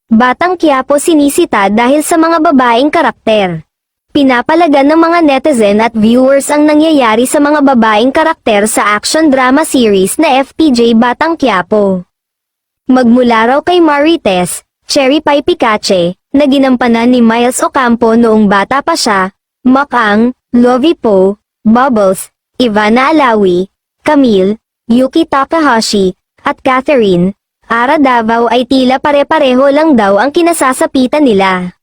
Batang Quiapo sinisita dahil sa mga babaeng karakter. Pinapalagan ng mga netizen at viewers ang nangyayari sa mga babaeng karakter sa action drama series na FPJ Batang Quiapo. Magmula raw kay Marites, Cherry Pie Picache, na ginampanan ni Miles Ocampo noong bata pa siya, Makang, Lovie Poe, Bubbles, Ivana Alawi, Camille, Yuki Takahashi, at Catherine, Ara Davao ay tila pare-pareho lang daw ang kinasasapitan nila.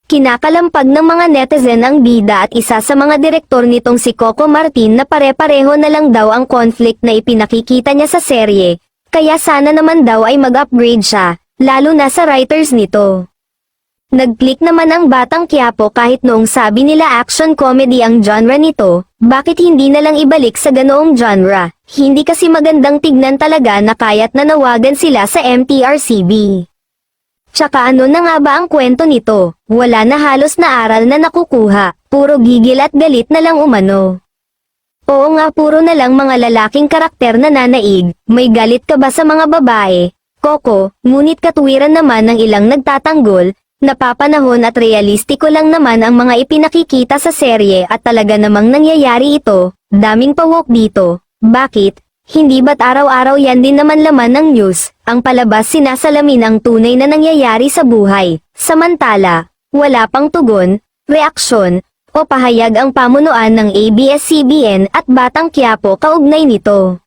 Kinakalampag ng mga netizen ang bida at isa sa mga direktor nitong si Coco Martin na pare-pareho na lang daw ang conflict na ipinakikita niya sa serye, kaya sana naman daw ay mag-upgrade siya, lalo na sa writers nito. Nag-click naman ang Batang Quiapo kahit noong sabi nila action comedy ang genre nito, bakit hindi na lang ibalik sa ganoong genre, hindi kasi magandang tignan talaga na kaya't nanawagan sila sa MTRCB. Tsaka ano na nga ba ang kwento nito, wala na halos na aral na nakukuha, puro gigil at galit na lang umano. Oo nga puro na lang mga lalaking karakter na nanaig, may galit ka ba sa mga babae, Coco, ngunit katwiran naman ng ilang nagtatanggol, napapanahon at realistiko lang naman ang mga ipinakikita sa serye at talaga namang nangyayari ito, daming pa-woke dito, bakit? Hindi ba't araw-araw yan din naman laman ng news, ang palabas sinasalamin ang tunay na nangyayari sa buhay, samantala, wala pang tugon, reaksyon, o pahayag ang pamunuan ng ABS-CBN at Batang Quiapo kaugnay nito.